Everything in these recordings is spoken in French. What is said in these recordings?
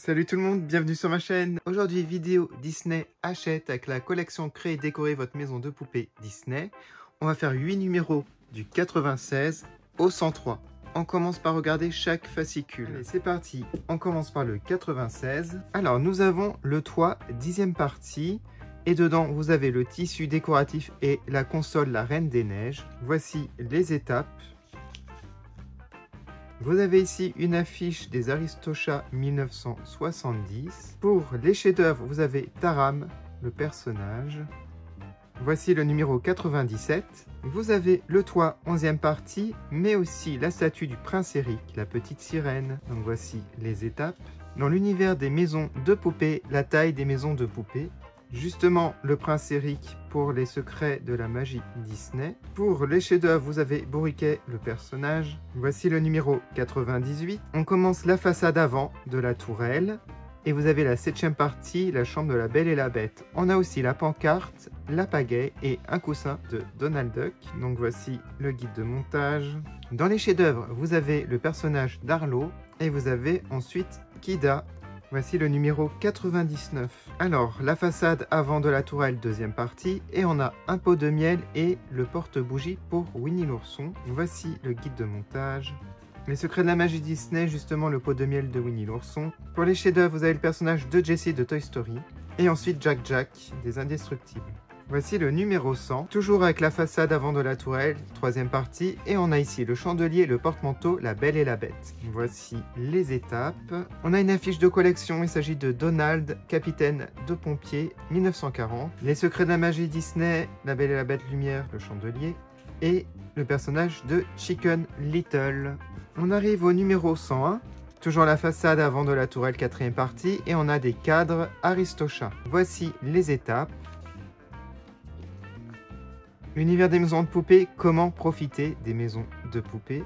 Salut tout le monde, bienvenue sur ma chaîne. Aujourd'hui, vidéo Disney achète avec la collection Créer et décorer votre maison de poupées Disney. On va faire 8 numéros du 96 au 103. On commence par regarder chaque fascicule. Allez, c'est parti, on commence par le 96. Alors, nous avons le toit, 10e partie. Et dedans, vous avez le tissu décoratif et la console La Reine des Neiges. Voici les étapes. Vous avez ici une affiche des Aristochats 1970. Pour les chefs-d'œuvre, vous avez Taram, le personnage. Voici le numéro 97. Vous avez le toit 11e partie, mais aussi la statue du prince Eric, la petite sirène. Donc voici les étapes. Dans l'univers des maisons de poupées, la taille des maisons de poupées. Justement, le prince Eric pour les secrets de la magie Disney. Pour les chefs-d'œuvre, vous avez Bourriquet, le personnage. Voici le numéro 98. On commence la façade avant de la tourelle. Et vous avez la 7e partie, la chambre de la Belle et la Bête. On a aussi la pancarte, la pagaie et un coussin de Donald Duck. Donc voici le guide de montage. Dans les chefs-d'œuvre, vous avez le personnage d'Arlo. Et vous avez ensuite Kida. Voici le numéro 99. Alors, la façade avant de la tourelle, 2e partie. Et on a un pot de miel et le porte-bougie pour Winnie l'ourson. Voici le guide de montage. Les secrets de la magie Disney, justement le pot de miel de Winnie l'ourson. Pour les chefs-d'œuvre, vous avez le personnage de Jessie de Toy Story. Et ensuite Jack Jack des Indestructibles. Voici le numéro 100, toujours avec la façade avant de la tourelle, 3e partie. Et on a ici le chandelier, le porte-manteau, la Belle et la Bête. Voici les étapes. On a une affiche de collection, il s'agit de Donald, capitaine de pompiers, 1940. Les secrets de la magie Disney, la Belle et la Bête lumière, le chandelier. Et le personnage de Chicken Little. On arrive au numéro 101. Toujours la façade avant de la tourelle, 4e partie. Et on a des cadres Aristochats. Voici les étapes. L'univers des maisons de poupées, comment profiter des maisons de poupées.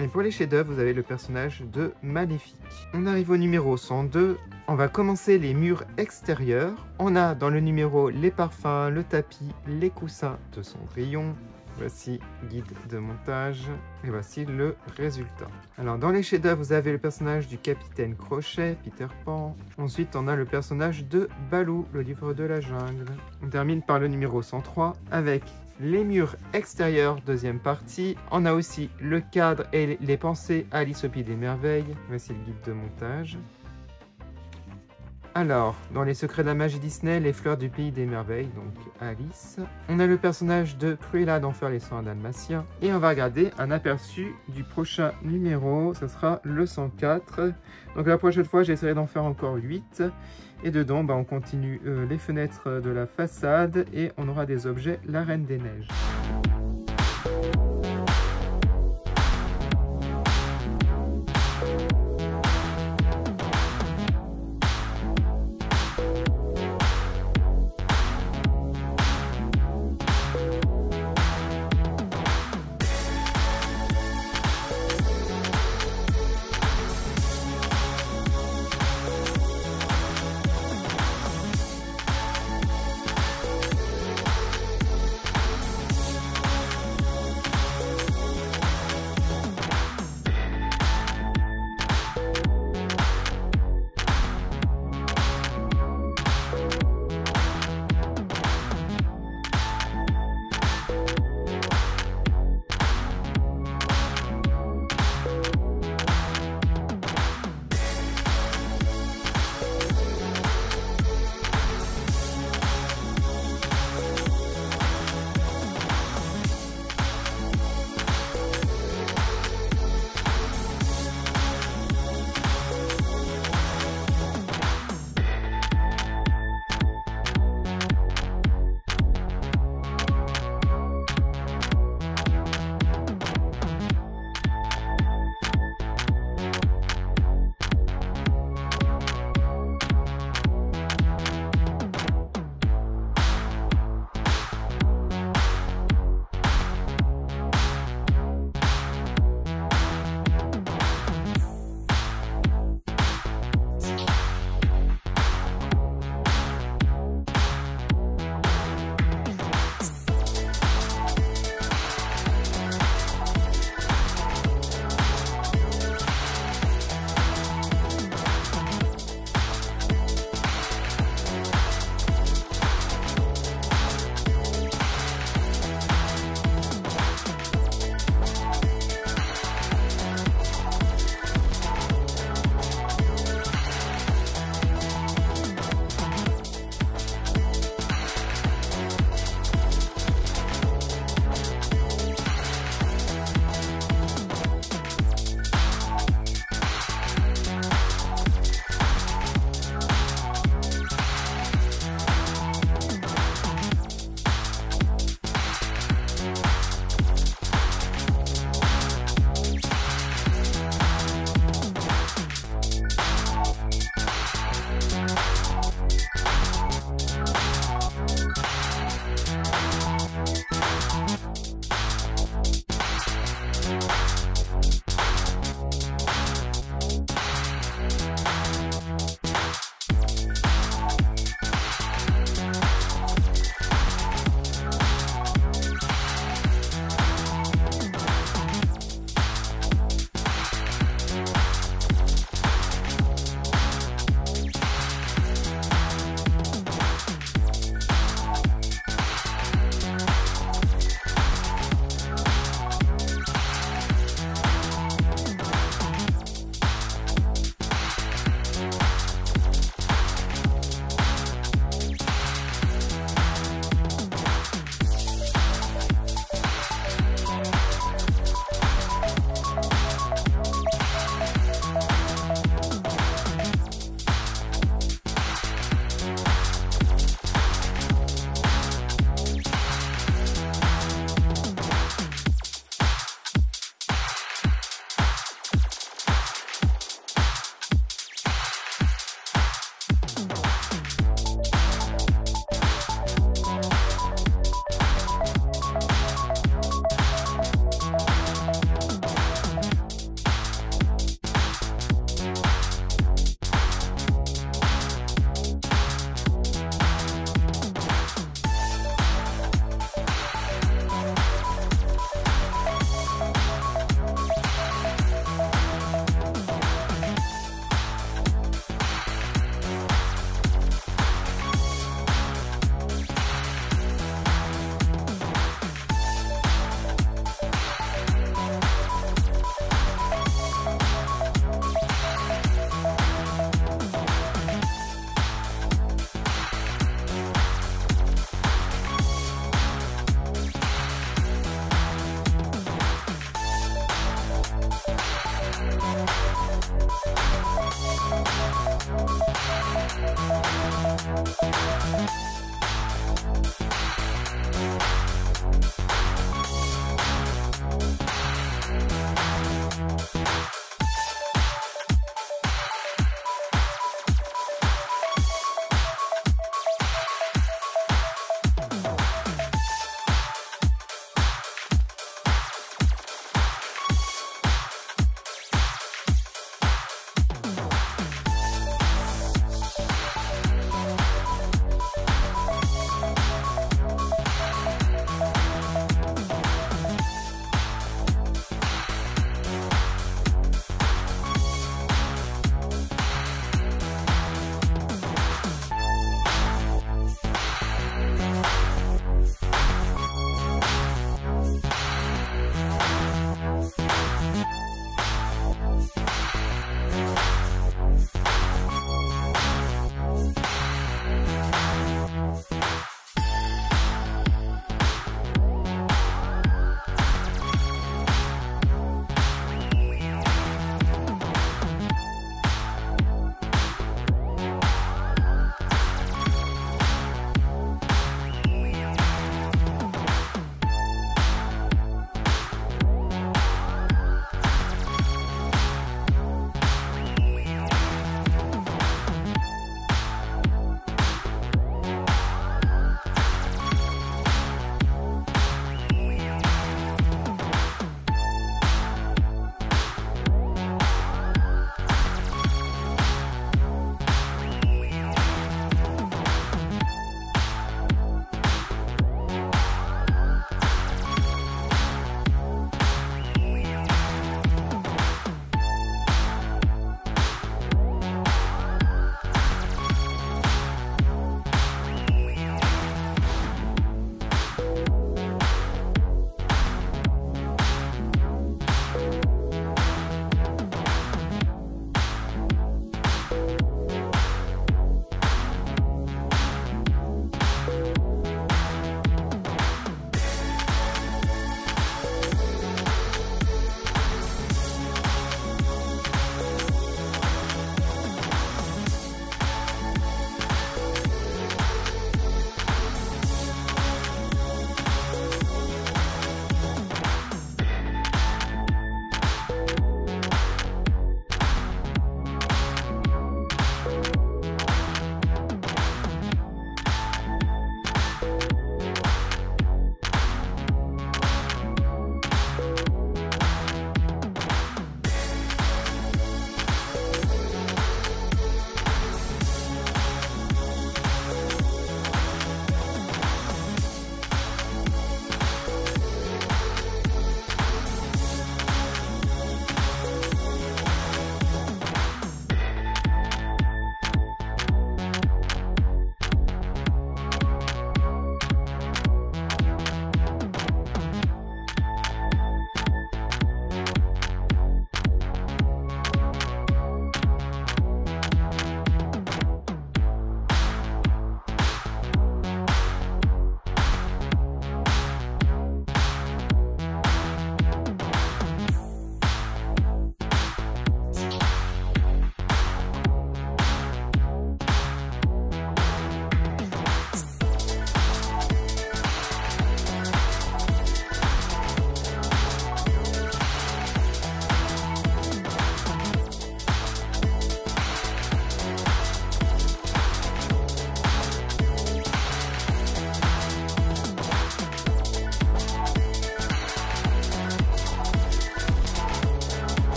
Et pour les chefs-d'œuvre, vous avez le personnage de Maléfique. On arrive au numéro 102. On va commencer les murs extérieurs. On a dans le numéro les parfums, le tapis, les coussins de Cendrillon. Voici guide de montage et voici le résultat. Alors dans les chefs-d'œuvre, vous avez le personnage du capitaine Crochet, Peter Pan. Ensuite, on a le personnage de Baloo, le livre de la jungle. On termine par le numéro 103 avec les murs extérieurs, 2e partie. On a aussi le cadre et les pensées Alice au Pays des Merveilles. Voici le guide de montage. Alors, dans les secrets de la magie Disney, les fleurs du pays des merveilles, donc Alice. On a le personnage de Cruella d'Enfer les 101 Dalmatiens. Et on va regarder un aperçu du prochain numéro, ce sera le 104. Donc la prochaine fois, j'essaierai d'en faire encore 8. Et dedans, on continue les fenêtres de la façade et on aura des objets La Reine des Neiges.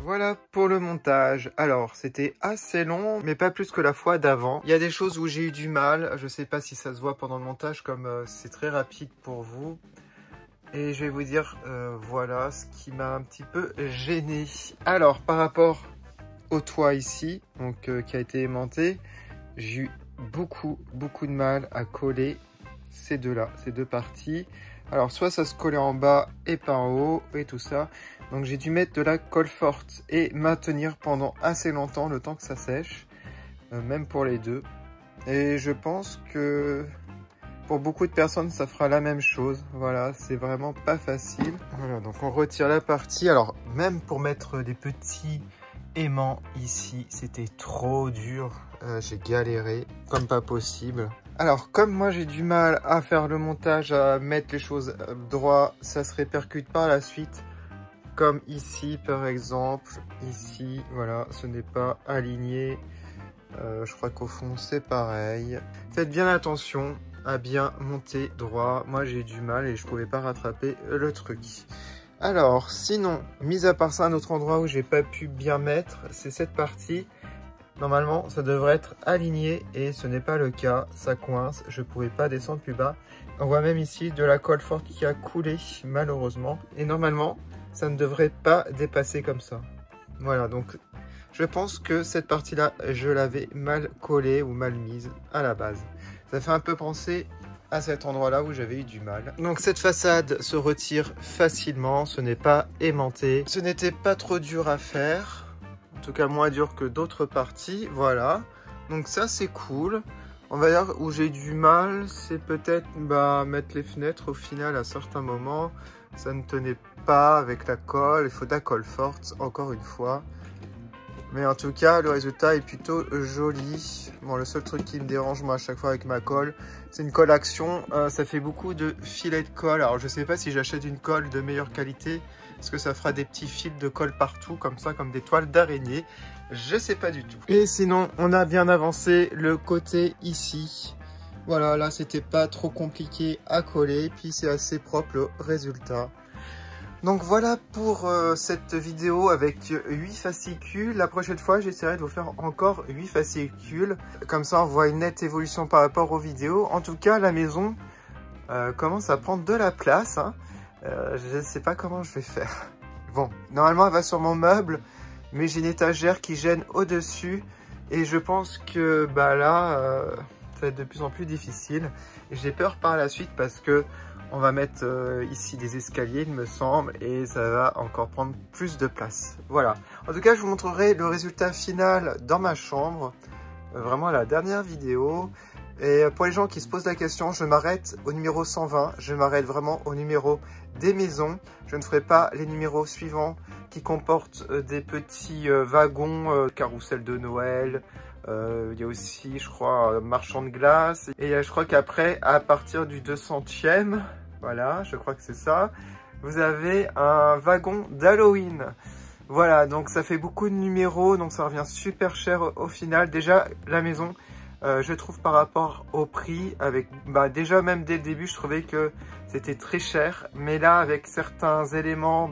Voilà pour le montage. Alors, c'était assez long, mais pas plus que la fois d'avant. Il y a des choses où j'ai eu du mal. Je sais pas si ça se voit pendant le montage, comme c'est très rapide pour vous. Et je vais vous dire, voilà, ce qui m'a un petit peu gêné. Alors, par rapport au toit ici, donc qui a été aimanté, j'ai eu beaucoup de mal à coller ces deux-là, ces deux parties. Alors, soit ça se collait en bas et pas en haut, et tout ça. Donc, j'ai dû mettre de la colle forte et maintenir pendant assez longtemps, le temps que ça sèche, même pour les deux. Et je pense que pour beaucoup de personnes, ça fera la même chose. Voilà, c'est vraiment pas facile. Voilà, donc on retire la partie. Alors, même pour mettre des petits aimants ici, c'était trop dur. J'ai galéré comme pas possible. Alors, comme moi j'ai du mal à faire le montage, à mettre les choses droit, ça se répercute par la suite. Comme ici par exemple, ici, voilà, ce n'est pas aligné. Je crois qu'au fond c'est pareil. Faites bien attention à bien monter droit. Moi j'ai du mal et je pouvais pas rattraper le truc. Alors, sinon, mis à part ça, un autre endroit où j'ai pas pu bien mettre, c'est cette partie. Normalement, ça devrait être aligné et ce n'est pas le cas. Ça coince, je pouvais pas descendre plus bas. On voit même ici de la colle forte qui a coulé, malheureusement. Et normalement, ça ne devrait pas dépasser comme ça. Voilà, donc je pense que cette partie-là, je l'avais mal collée ou mal mise à la base. Ça fait un peu penser à cet endroit-là où j'avais eu du mal. Donc cette façade se retire facilement, ce n'est pas aimanté. Ce n'était pas trop dur à faire. En tout cas, moins dur que d'autres parties, voilà. Donc ça, c'est cool. On va dire où j'ai du mal, c'est peut-être mettre les fenêtres au final à certains moments. Ça ne tenait pas avec la colle, il faut de la colle forte, encore une fois. Mais en tout cas, le résultat est plutôt joli. Bon, le seul truc qui me dérange, moi, à chaque fois avec ma colle, c'est une colle action. Ça fait beaucoup de filets de colle. Alors, je sais pas si j'achète une colle de meilleure qualité. Est-ce que ça fera des petits fils de colle partout, comme ça, comme des toiles d'araignée? Je sais pas du tout. Et sinon, on a bien avancé le côté ici. Voilà, là, c'était pas trop compliqué à coller. Puis, c'est assez propre le résultat. Donc voilà pour cette vidéo avec 8 fascicules. La prochaine fois, j'essaierai de vous faire encore 8 fascicules. Comme ça, on voit une nette évolution par rapport aux vidéos. En tout cas, la maison commence à prendre de la place. Hein. Je ne sais pas comment je vais faire. Bon, normalement, elle va sur mon meuble. Mais j'ai une étagère qui gêne au-dessus. Et je pense que là, ça va être de plus en plus difficile. Et j'ai peur par la suite parce que on va mettre ici des escaliers, il me semble, et ça va encore prendre plus de place. Voilà. En tout cas, je vous montrerai le résultat final dans ma chambre. Vraiment la dernière vidéo. Et pour les gens qui se posent la question, je m'arrête au numéro 120. Je m'arrête vraiment au numéro des maisons. Je ne ferai pas les numéros suivants qui comportent des petits wagons, carrousel de Noël. Il y a aussi, je crois, marchand de glace. Et je crois qu'après, à partir du 200e... Voilà, je crois que c'est ça. Vous avez un wagon d'Halloween. Voilà, donc ça fait beaucoup de numéros, donc ça revient super cher au final. Déjà, la maison, je trouve par rapport au prix, avec déjà même dès le début, je trouvais que c'était très cher. Mais là, avec certains éléments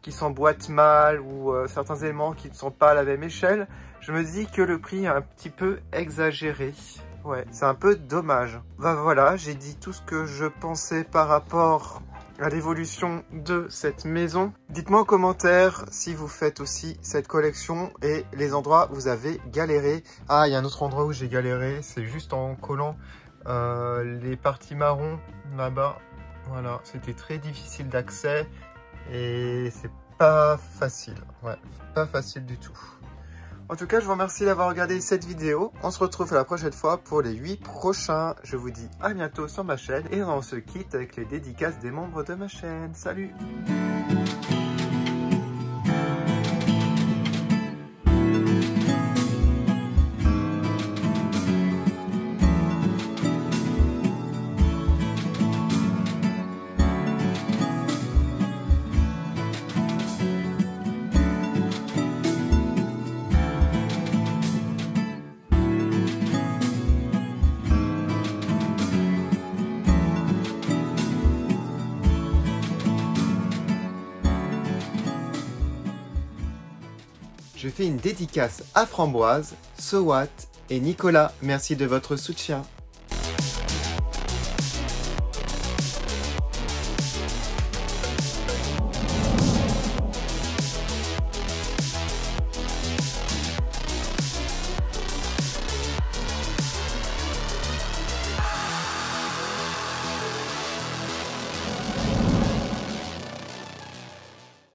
qui s'emboîtent mal ou certains éléments qui ne sont pas à la même échelle, je me dis que le prix est un petit peu exagéré. Ouais, c'est un peu dommage. Voilà, j'ai dit tout ce que je pensais par rapport à l'évolution de cette maison. Dites-moi en commentaire si vous faites aussi cette collection et les endroits où vous avez galéré. Ah, il y a un autre endroit où j'ai galéré, c'est juste en collant les parties marron là-bas. Voilà, c'était très difficile d'accès et c'est pas facile. Ouais, pas facile du tout. En tout cas, je vous remercie d'avoir regardé cette vidéo. On se retrouve la prochaine fois pour les 8 prochains. Je vous dis à bientôt sur ma chaîne. Et on se quitte avec les dédicaces des membres de ma chaîne. Salut! Je fais une dédicace à Framboise, Sowat et Nicolas. Merci de votre soutien.